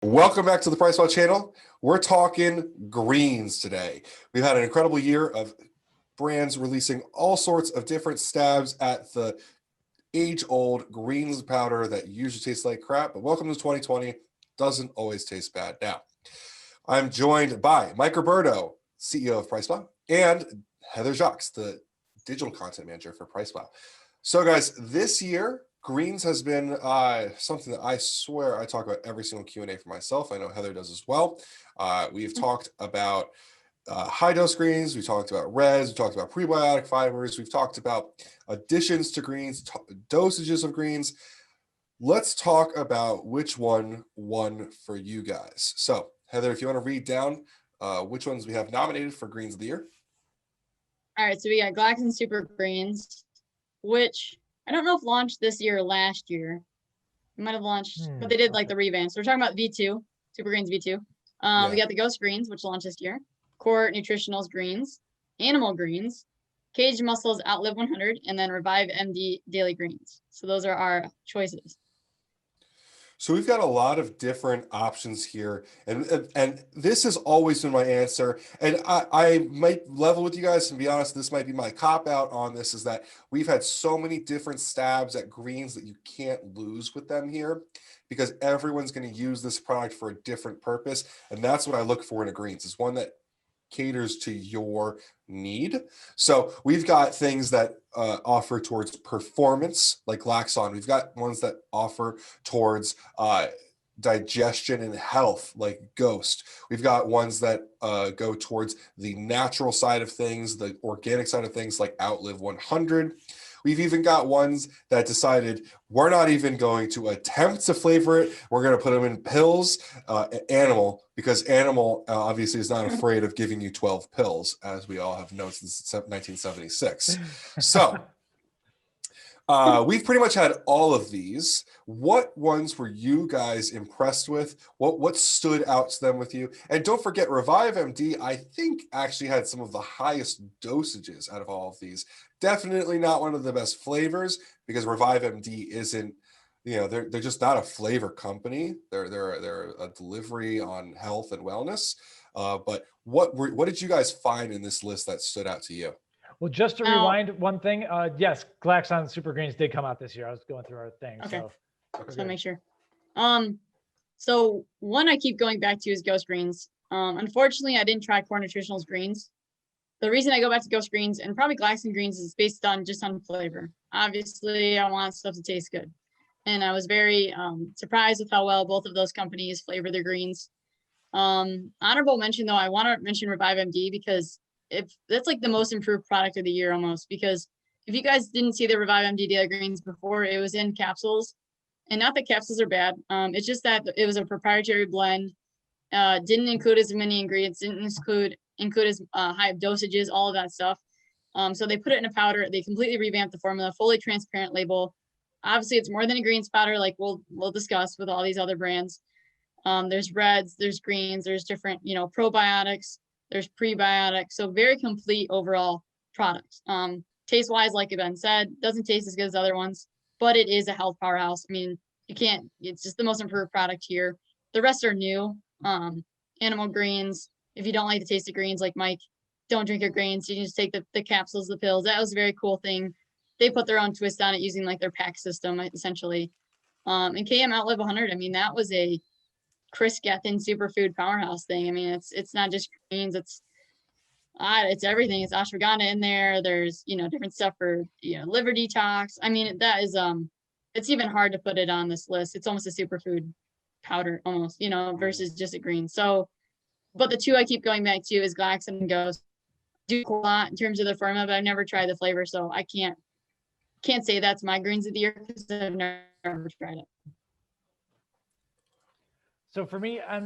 Welcome back to the PricePlow's channel. We're talking greens today. We've had an incredible year of brands releasing all sorts of different stabs at the age-old greens powder that usually tastes like crap, but welcome to 2020. Doesn't always taste bad. Now, I'm joined by Mike Roberto, CEO of PricePlow, and Heather Jacques, the digital content manager for PricePlow. So guys, this year, greens has been something that I swear I talk about every single Q&A for myself. I know Heather does as well. We've talked about high dose greens. We talked about reds. We talked about prebiotic fibers. We've talked about additions to greens, dosages of greens. Let's talk about which one won for you guys. So Heather, if you want to read down which ones we have nominated for Greens of the Year. All right, so we got Glaxon Super Greens, which I don't know if launched this year or last year. It might have launched, but they did like the revamp. So we're talking about V2, Super Greens V2. We got the Ghost Greens, which launched this year. Core Nutritionals Greens, Animal Greens, Kaged Muscles Outlive 100, and then Revive MD Daily Greens. So those are our choices. So we've got a lot of different options here, and this has always been my answer. And I might level with you guys and be honest, this might be my cop out on this, is that we've had so many different stabs at greens that you can't lose with them here, because everyone's going to use this product for a different purpose. And that's what I look for in a greens, is one that caters to your need. So we've got things that offer towards performance, like Glaxon. We've got ones that offer towards digestion and health, like Ghost. We've got ones that go towards the natural side of things, the organic side of things, like Outlive 100. We've even got ones that decided we're not even going to attempt to flavor it. We're going to put them in pills. Animal, because Animal obviously is not afraid of giving you 12 pills, as we all have known since 1976. So we've pretty much had all of these. What ones were you guys impressed with? What stood out to them with you? And don't forget, Revive MD, I think, actually had some of the highest dosages out of all of these. Definitely not one of the best flavors, because Revive MD isn't, they're just not a flavor company. They're a delivery on health and wellness. But what did you guys find in this list that stood out to you? Well, just to rewind one thing, yes, Glaxon Super Greens did come out this year. I was going through our thing. Okay. So make sure. So one I keep going back to is Ghost Greens. Unfortunately, I didn't try Core Nutritionals Greens. The reason I go back to Ghost Greens and probably Glaxon Greens is based on just on flavor. Obviously, I want stuff to taste good. And I was very surprised with how well both of those companies flavor their greens. Honorable mention, though, I want to mention Revive MD, because if that's like the most improved product of the year almost, because if you guys didn't see the Revive MD Daily Greens before, it was in capsules. And not that capsules are bad. It's just that it was a proprietary blend, didn't include as many ingredients, didn't include as high dosages, all of that stuff. So they put it in a powder. They completely revamped the formula, fully transparent label. Obviously, it's more than a greens powder, like we'll discuss with all these other brands. There's reds, there's greens, there's different, probiotics, there's prebiotics. So very complete overall product. Taste-wise, like Ben said, doesn't taste as good as other ones, but it is a health powerhouse. I mean, it's just the most improved product here. The rest are new. Animal Greens, if you don't like the taste of greens, like Mike, don't drink your greens. You can just take the capsules, the pills. That was a very cool thing. They put their own twist on it using like their pack system, essentially. And KM Outlive 100, I mean, that was a Chris Gethin superfood powerhouse thing. I mean, it's not just greens, it's everything. It's ashwagandha in there. There's, different stuff for, liver detox. I mean, that is, it's even hard to put it on this list. It's almost a superfood powder almost, versus just a green. So, but the two I keep going back to is Glaxon and Ghost. Do a lot in terms of the formula, but I've never tried the flavor, so I can't say that's my greens of the year because I've never tried it. So for me, I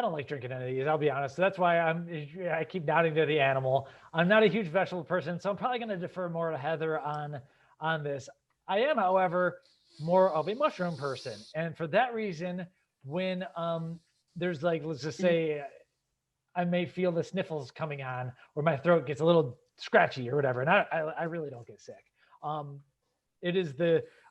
don't like drinking any of these, I'll be honest. So that's why I keep nodding to the Animal. I'm not a huge vegetable person, so I'm probably going to defer more to Heather on this. I am, however, more of a mushroom person. And for that reason, when there's like, let's just say I may feel the sniffles coming on, or my throat gets a little scratchy or whatever, and I really don't get sick. It is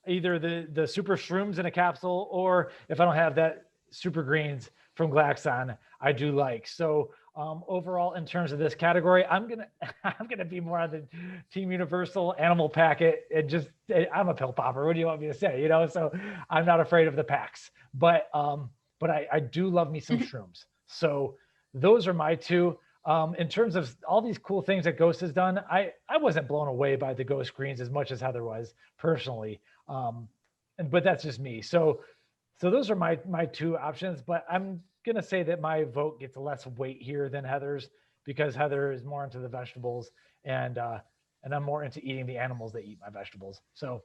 either the super shrooms in a capsule, or if I don't have that, super greens from Glaxon, I do like. So overall, in terms of this category, I'm gonna be more on the Team Universal Animal Packet, and just I'm a pill popper. What do you want me to say? You know, so I'm not afraid of the packs, but I do love me some shrooms. So those are my two. In terms of all these cool things that Ghost has done, I wasn't blown away by the Ghost greens as much as Heather was personally. But that's just me. So those are my two options, but I'm going to say that my vote gets less weight here than Heather's, because Heather is more into the vegetables, and I'm more into eating the animals that eat my vegetables. So,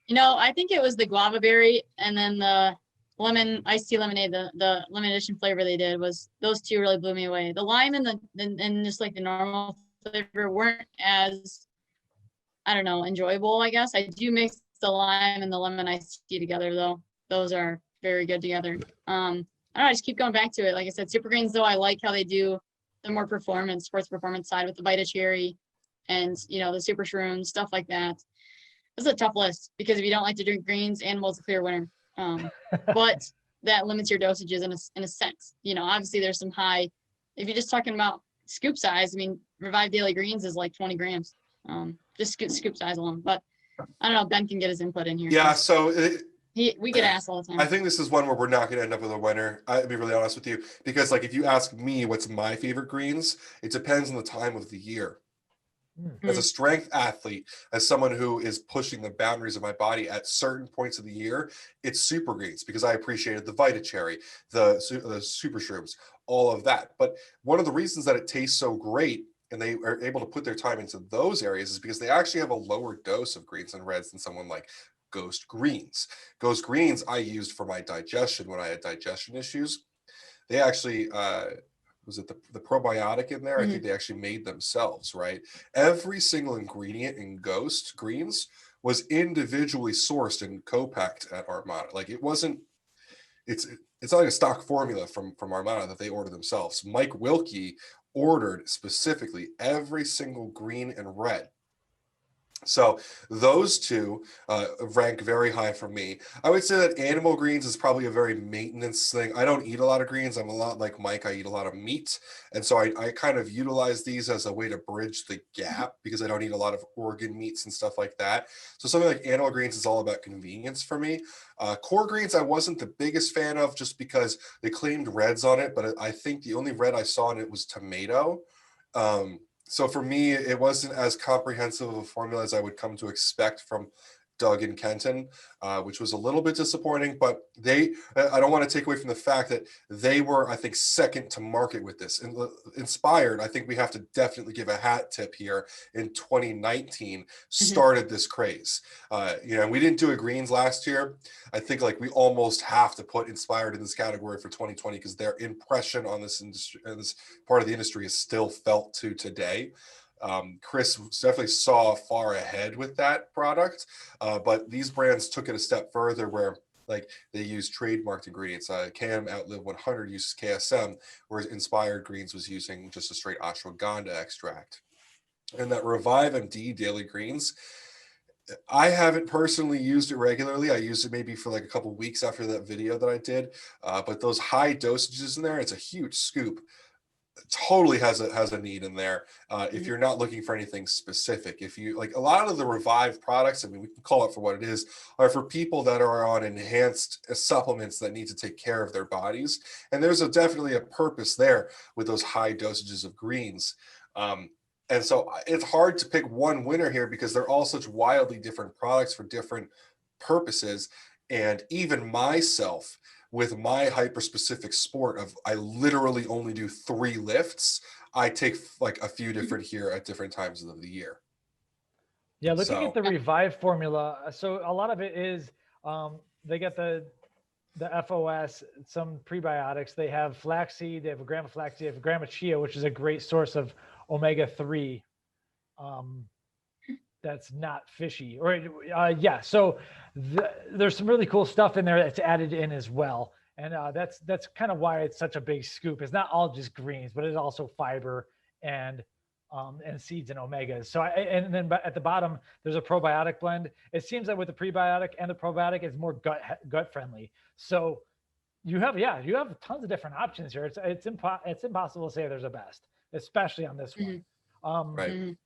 You know, I think it was the guava berry and then the lemon iced tea lemonade, the limited edition flavor they did, was those two really blew me away. The lime and and just like the normal flavor weren't as, I don't know, enjoyable, I guess. I do mix the lime and the lemon iced tea together though. Those are very good together. I don't know, I just keep going back to it. Like I said, super greens though, I like how they do the more sports performance side with the Vita Cherry and, you know, the super shrooms, stuff like that. This is a tough list because if you don't like to drink greens, animal's a clear winner. But that limits your dosages in a sense. You know, obviously there's some high, if you're just talking about scoop size, I mean, Revive Daily Greens is like 20 grams, just scoop size alone. But I don't know, Ben can get his input in here. Yeah, so We get asked all the time. I think this is one where we're not going to end up with a winner. I'll be really honest with you, because like if you ask me what's my favorite greens, it depends on the time of the year. As a strength athlete, as someone who is pushing the boundaries of my body at certain points of the year, it's super greens because I appreciated the Vita Cherry, the super shrooms, all of that. But one of the reasons that it tastes so great and they are able to put their time into those areas is because they actually have a lower dose of greens and reds than someone like Ghost Greens. Ghost Greens I used for my digestion when I had digestion issues. They actually was it the probiotic in there? I think they actually made themselves, right? Every single ingredient in Ghost Greens was individually sourced and co-packed at Armada. Like it wasn't, it's not like a stock formula from Armada that they ordered themselves. Mike Wilkie ordered specifically every single green and red. So those two rank very high for me. I would say that animal greens is probably a very maintenance thing. I don't eat a lot of greens. I'm a lot like Mike. I eat a lot of meat. And so I kind of utilize these as a way to bridge the gap because I don't eat a lot of organ meats and stuff like that. So something like animal greens is all about convenience for me. Core greens, I wasn't the biggest fan of just because they claimed reds on it, but I think the only red I saw in it was tomato. So for me, it wasn't as comprehensive of a formula as I would come to expect from Doug and Kenton, which was a little bit disappointing, but I don't want to take away from the fact that they were, I think, second to market with this. And Inspired, I think we have to definitely give a hat tip here, in 2019 started this craze. We didn't do a greens last year. I think like we almost have to put Inspired in this category for 2020 because their impression on this industry, this part of the industry, is still felt to today. Chris definitely saw far ahead with that product, but these brands took it a step further where like they use trademarked ingredients. KM Outlive 100 uses KSM, whereas Inspired Greens was using just a straight ashwagandha extract. And that Revive MD Daily Greens, I haven't personally used it regularly. I used it maybe for like a couple weeks after that video that I did, but those high dosages in there, it's a huge scoop. Totally has a need in there if you're not looking for anything specific. If you like, a lot of the Revive products, I mean, we can call it for what it is, are for people that are on enhanced supplements that need to take care of their bodies, and there's definitely a purpose there with those high dosages of greens. And so it's hard to pick one winner here because they're all such wildly different products for different purposes. And even myself, with my hyper-specific sport of I literally only do 3 lifts, I take like a few different here at different times of the year. Yeah, looking at the Revive formula, so a lot of it is they get the FOS, some prebiotics. They have flaxseed, they have a gram of flaxseed, they have a gram of chia, which is a great source of omega-3. That's not fishy, or so there's some really cool stuff in there that's added in as well, and that's kind of why it's such a big scoop. It's not all just greens, but it's also fiber and and seeds and omegas. So and then at the bottom, there's a probiotic blend. It seems that with the prebiotic and the probiotic, it's more gut friendly. So you have tons of different options here. It's impossible to say there's a best, especially on this one. Right.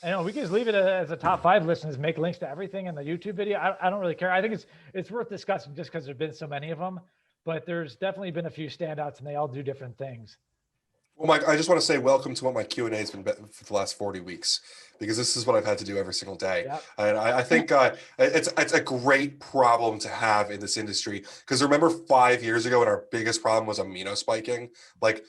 I know we can just leave it as a top 5 list and just make links to everything in the YouTube video. I don't really care. I think it's worth discussing just because there's been so many of them, but there's definitely been a few standouts and they all do different things. Well, Mike, I just want to say welcome to what my Q&A has been for the last 40 weeks, because this is what I've had to do every single day. Yep. And I think it's a great problem to have in this industry, because remember 5 years ago, and our biggest problem was amino spiking. Like,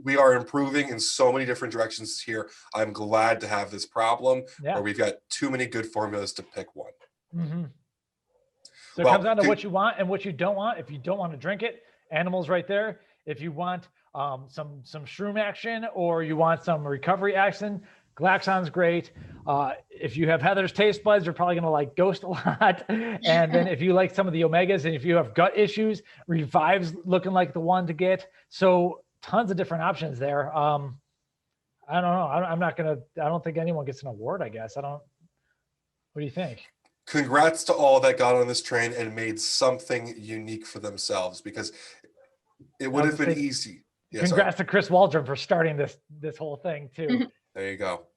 we are improving in so many different directions here. I'm glad to have this problem where we've got too many good formulas to pick one. Mm-hmm. So it comes down to what you want and what you don't want. If you don't want to drink it, animals right there. If you want some shroom action, or you want some recovery action, Glaxon's great. If you have Heather's taste buds, you're probably going to like Ghost a lot. And then if you like some of the omegas, and if you have gut issues, Revive's looking like the one to get. So tons of different options there. I don't know. I don't think anyone gets an award, I guess. What do you think? Congrats to all that got on this train and made something unique for themselves, because it would have been easy. Yeah, congrats to Chris Waldrum for starting this whole thing too. There you go.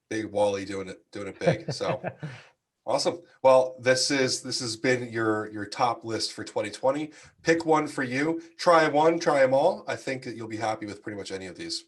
Big Wally doing it big. So awesome. Well, this has been your top list for 2020. Pick one for you. Try one, try them all. I think that you'll be happy with pretty much any of these.